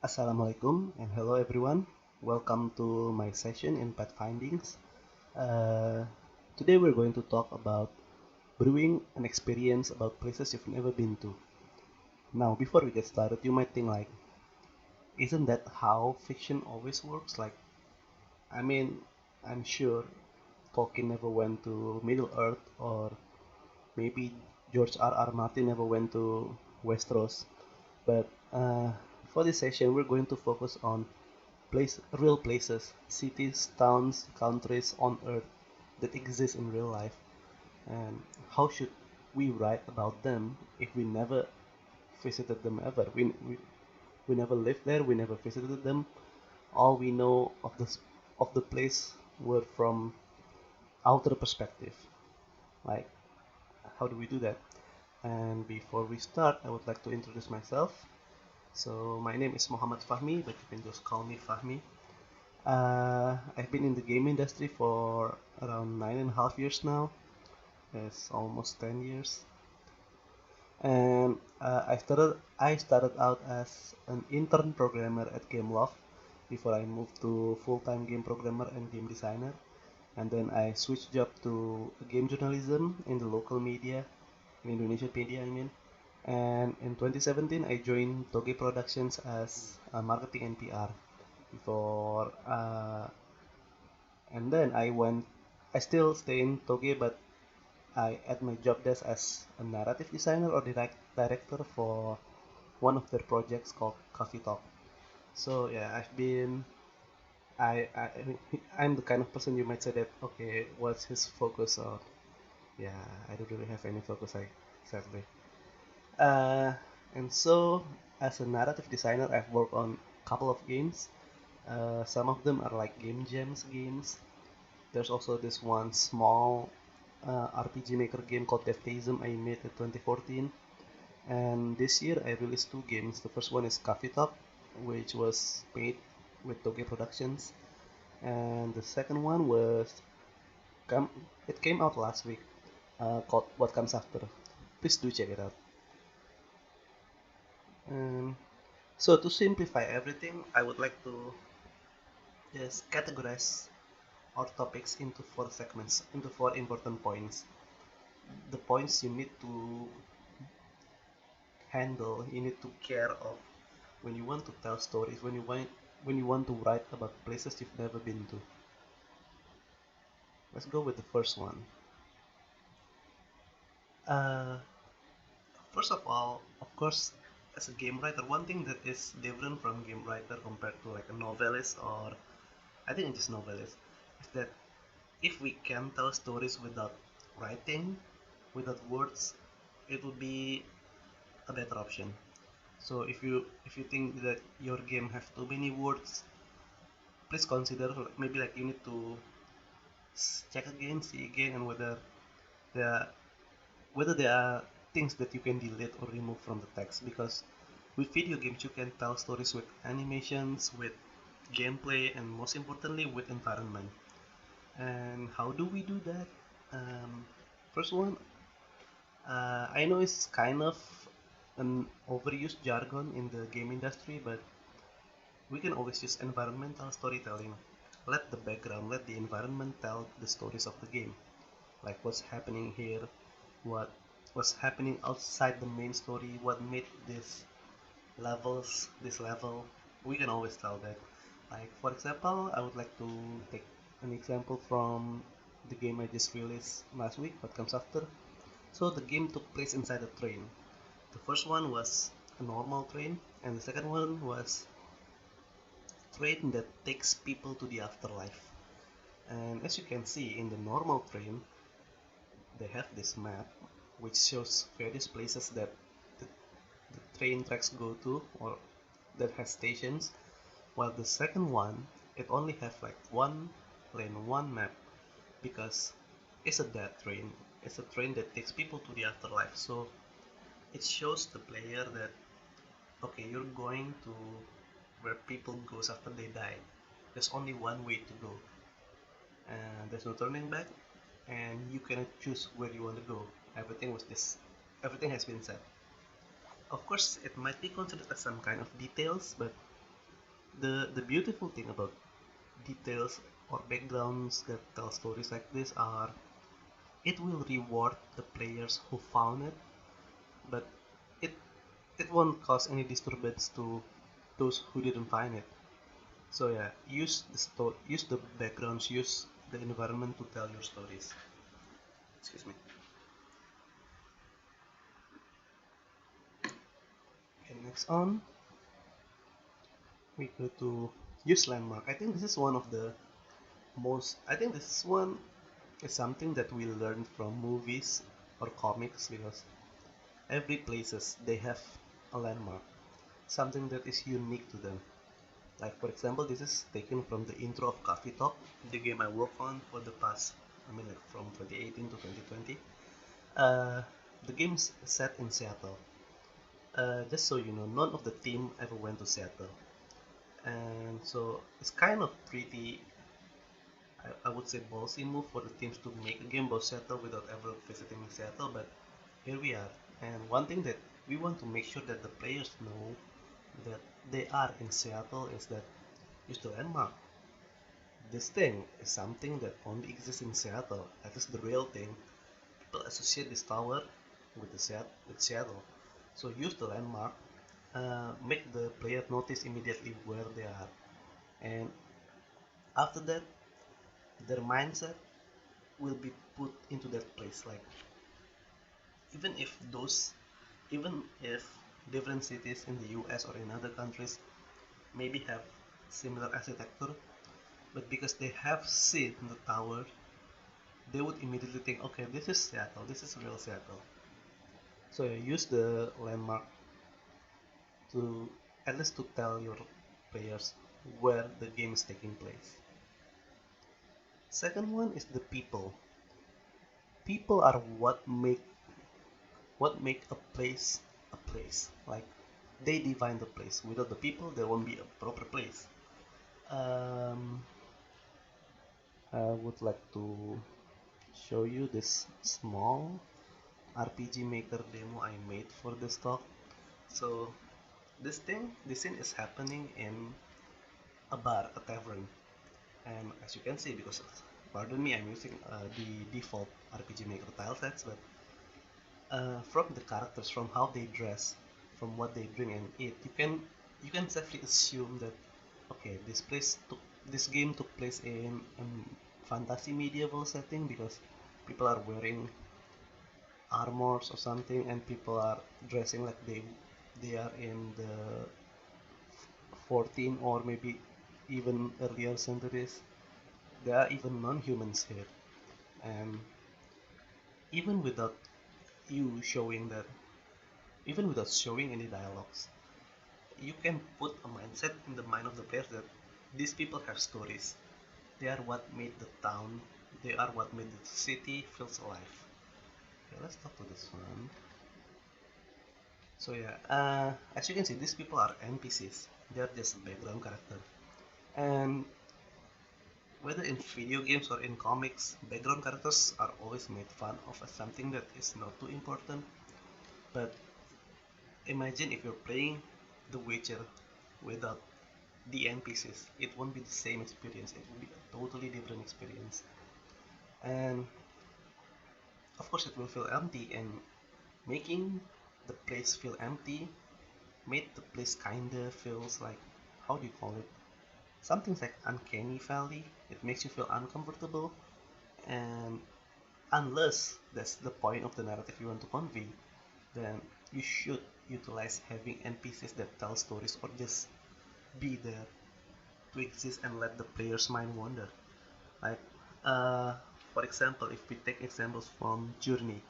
Assalamualaikum and hello everyone. Welcome to my session in pathfindings. Uh, Today we're going to talk about brewing an experience about places you've never been to. Now, before we get started, you might think like, isn't that how fiction always works? I mean, I'm sure Tolkien never went to Middle Earth, or maybe George R. Martin never went to Westeros. But for this session, we're going to focus on real places, cities, towns, countries on Earth that exist in real life, and how should we write about them if we never visited them ever? We never lived there, we never visited them. All we know of the place were from outer perspective. Like, how do we do that? And before we start, I would like to introduce myself. So my name is Mohammad Fahmi, but you can just call me Fahmi. I've been in the game industry for around 9.5 years now. It's almost 10 years. And I started out as an intern programmer at Gameloft before I moved to full-time game programmer and game designer. And then I switched job to game journalism in the local media, in Indonesian media, I mean. And in 2017, I joined Toge Productions as a marketing and PR before and then I still stay in Toge, but I at my job desk as a narrative designer or director for one of their projects called Coffee Talk. So yeah, I I'm the kind of person you might say that okay, what's his focus on? Yeah, I don't really have any focus, sadly. Uh, and so as a narrative designer, I've worked on a couple of games. Some of them are like game jams games. There's also this one small RPG Maker game called Deathtasm I made in 2014. And this year I released two games. The first one is Coffee Talk, which was made with Toge Productions. And the second one come, it came out last week, called What Comes After. Please do check it out. Um, so to simplify everything, I would like to just categorize our topics into four segments, into four important points. The points you need to handle, you need to care of when you want to tell stories, when you want to write about places you've never been to. Let's go with the first one. Uh, First of all, of course, as a game writer, one thing that is different from game writer compared to like a novelist or I think just novelist is that if we can tell stories without writing, without words, it would be a better option. So if you think that your game have too many words, please consider maybe like you need to check again, see again, and there whether there are things that you can delete or remove from the text. Because with video games, you can tell stories with animations, with gameplay, and most importantly, with environment. And how do we do that? First one, I know it's kind of an overused jargon in the game industry, but we can always use environmental storytelling. Let the background, let the environment tell the stories of the game. Like what's happening here, what was happening outside the main story, what made this level. We can always tell that. Like for example, I would like to take an example from the game I just released last week, What Comes After. So the game took place inside a train. The first one was a normal train, and the second one was train that takes people to the afterlife. And as you can see in the normal train, they have this map which shows various places that the, the train tracks go to or that has stations, while the second one it only has like one lane, one map because it's a dead train. It's a train that takes people to the afterlife. So it shows the player that okay, you're going to where people goes after they die. There's only one way to go, and there's no turning back, and you cannot choose where you want to go. Everything has been said. Of course, it might be considered as some kind of details, but The beautiful thing about details or backgrounds that tell stories like this are it will reward the players who found it, but it it won't cause any disturbance to those who didn't find it. So yeah, use the backgrounds, use the environment to tell your stories. Excuse me. Okay, next on we go to use landmark. I think this is one of the most. I think this one is something that we learn from movies or comics because every places they have a landmark, something that is unique to them. Like for example, this is taken from the intro of Coffee Talk, the game I work on for the past, I mean like from 2018 to 2020. The game's set in Seattle. Just so you know, none of the team ever went to Seattle, and so it's kind of pretty, I would say, ballsy move for the teams to make a game about Seattle without ever visiting Seattle. But here we are, and one thing that we want to make sure that the players know that they are in Seattle is that use the landmark. This thing is something that only exists in Seattle. That is the real thing. People associate this tower with with Seattle. So use the landmark, make the player notice immediately where they are, and after that, their mindset will be put into that place. Like even if those, even if different cities in the US or in other countries maybe have similar architecture, but because they have seen the tower, they would immediately think, okay, this is Seattle, this is real Seattle. So you use the landmark to at least to tell your players where the game is taking place. Second one is the people. People are what make a place a place. Like they define the place. Without the people, there won't be a proper place. Um, I would like to show you this small RPG Maker demo I made for this talk. So this scene is happening in a bar, a tavern, and as you can see, because pardon me, I'm using the default RPG Maker tile sets, but from the characters, from how they dress, from what they drink and eat, you can safely assume that okay, this game took place in a fantasy medieval setting because people are wearing armors or something and people are dressing like they are in the 14 or maybe even earlier centuries. There are even non-humans here, and even without you showing that, even without showing any dialogues, you can put a mindset in the mind of the players that these people have stories. They are what made the town, they are what made the city feels alive. Okay, let's talk to this one. So yeah, as you can see, these people are NPCs. They are just background character. And whether in video games or in comics, background characters are always made fun of as something that is not too important. But imagine if you're playing The Witcher without the NPCs. It won't be the same experience. It will be a totally different experience. And of course, it will feel empty. And making the place feel empty made the place kinda feels like, how do you call it? Something's like uncanny valley. It makes you feel uncomfortable, and unless that's the point of the narrative you want to convey, then you should utilize having NPCs that tell stories or just be there to exist and let the player's mind wander. Like, uh, for example, if we take examples from Journey,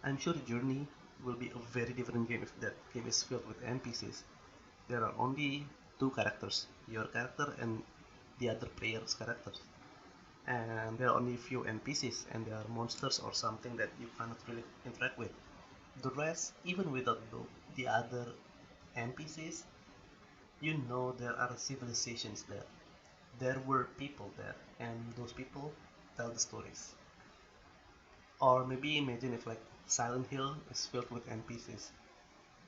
I'm sure Journey will be a very different game if that game is filled with NPCs. There are only two characters, your character and the other player's characters. And there are only few NPCs and there are monsters or something that you cannot really interact with. The rest, even without the other NPCs, you know there are civilizations there. There were people there, and those people tell the stories. Or maybe imagine if like Silent Hill is filled with NPCs.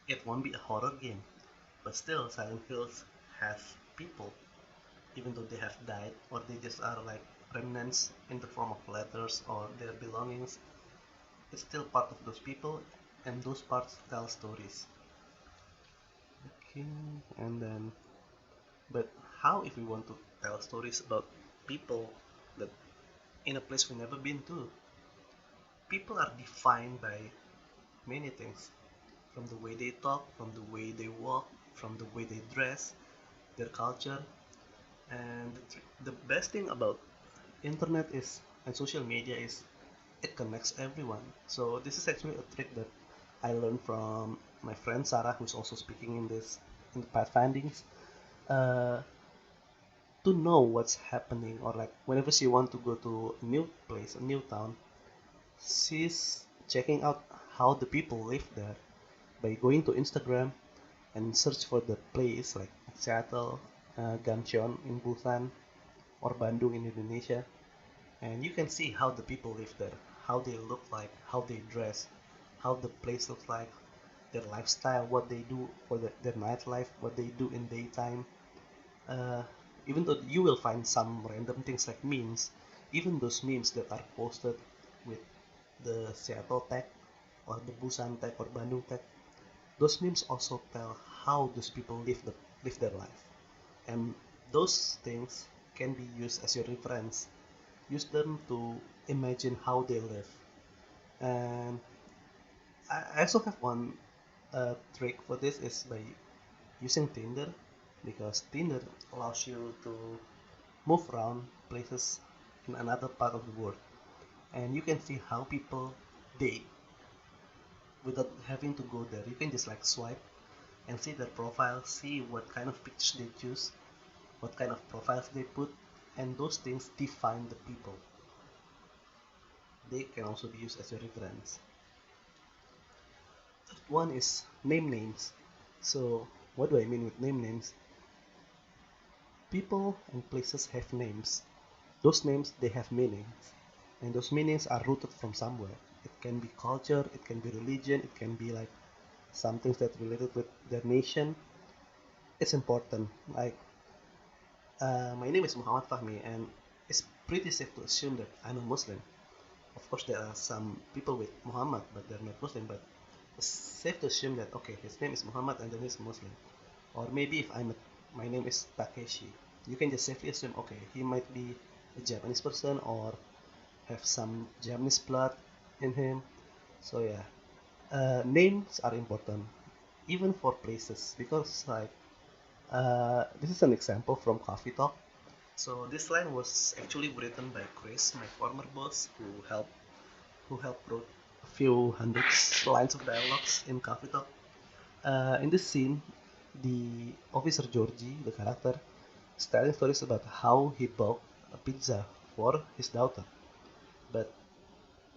It won't be a horror game, but still Silent Hills has people, even though they have died or they just are like remnants in the form of letters or their belongings. It's still part of those people, and those parts tell stories. Okay, and then, but how if we want to tell stories about people that in a place we've never been to? People are defined by many things, from the way they talk, from the way they walk, from the way they dress, their culture. And the best thing about internet is and social media is it connects everyone. So this is actually a trick that I learned from my friend Sarah, who's also speaking in the pathfindings. Uh, to know what's happening, or like whenever she want to go to a new place, a new town, she's checking out how the people live there by going to Instagram and search for the place like Seattle, Gancheon in Busan, or Bandung in Indonesia, and you can see how the people live there, how they look like, how they dress, how the place looks like, their lifestyle, what they do for their nightlife, what they do in daytime. Uh, Even though you will find some random things like memes, even those memes that are posted with the Seattle tag or the Busan tag or Bandung tag, those memes also tell how those people live their life, and those things can be used as your reference. Use them to imagine how they live. And I also have one trick for this is by using Tinder, because Tinder allows you to move around places in another part of the world, and you can see how people date without having to go there. You can just like swipe and see their profile, see what kind of pictures they choose, what kind of profiles they put, and those things define the people. They can also be used as a reference. Third one is name names. So what do I mean with name names? People and places have names. Those names, they have meanings, and those meanings are rooted from somewhere. It can be culture, it can be religion, it can be like some things that related with their nation. It's important. Like my name is Mohammad Fahmi, and it's pretty safe to assume that I'm a Muslim. Of course, there are some people with Muhammad, but they're not Muslim. But it's safe to assume that okay, his name is Muhammad and then he's Muslim. Or maybe if my name is Takeshi, you can just safely assume okay, he might be a Japanese person or have some Japanese blood in him. So yeah, names are important even for places, because like this is an example from Coffee Talk. So this line was actually written by Chris, my former boss, who helped wrote a few hundred lines of dialogues in Coffee Talk. In this scene, the officer Georgie, the character, is telling stories about how he bought a pizza for his daughter. But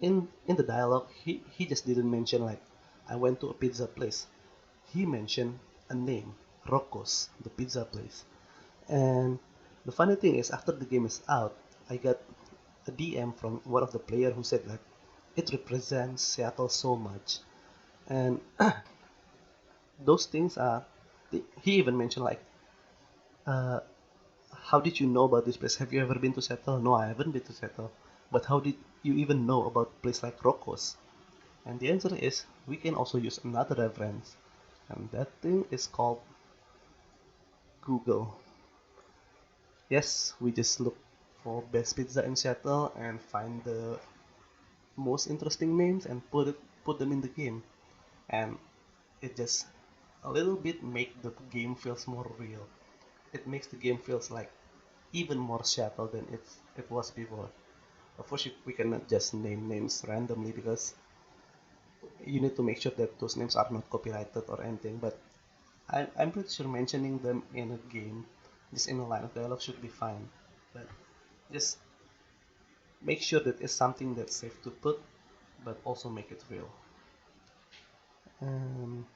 in the dialogue, he just didn't mention like I went to a pizza place. He mentioned a name, Rocco's, the pizza place. And the funny thing is, after the game is out, I got a DM from one of the player who said like it represents Seattle so much, and those things are. He even mentioned like, uh, how did you know about this place? Have you ever been to Seattle? No, I haven't been to Seattle. But how did you even know about a place like Rocco's? And the answer is we can also use another reference, and that thing is called Google. Yes, we just look for best pizza in Seattle and find the most interesting names and put them in the game, and it just a little bit make the game feels more real. It makes the game feels like even more Seattle than it was before. Of course, we cannot just name names randomly, because you need to make sure that those names are not copyrighted or anything. But I'm pretty sure mentioning them in a game, just in a line of dialogue, should be fine. But just make sure that it's something that's safe to put, but also make it real. Um,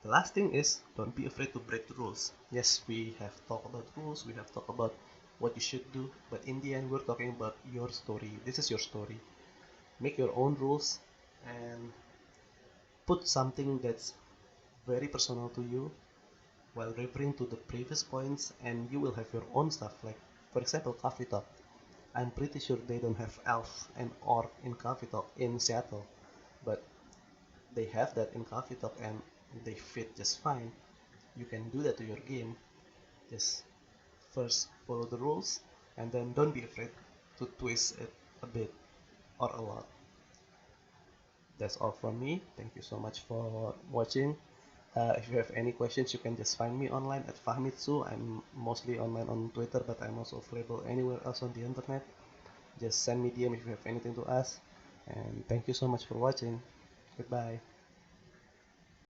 the last thing is don't be afraid to break the rules. Yes, we have talked about rules, we have talked about what you should do, but in the end, we're talking about your story. This is your story. Make your own rules and put something that's very personal to you, while referring to the previous points, and you will have your own stuff, like for example Coffee Talk. I'm pretty sure they don't have elf and orc in Coffee Talk in Seattle, but they have that in Coffee Talk and they fit just fine. You can do that to your game. Just first follow the rules and then don't be afraid to twist it a bit or a lot. That's all from me. Thank you so much for watching. If you have any questions, you can just find me online at Fahmitsu. I'm mostly online on Twitter, but I'm also available anywhere else on the internet. Just send me DM if you have anything to ask. And thank you so much for watching. Goodbye.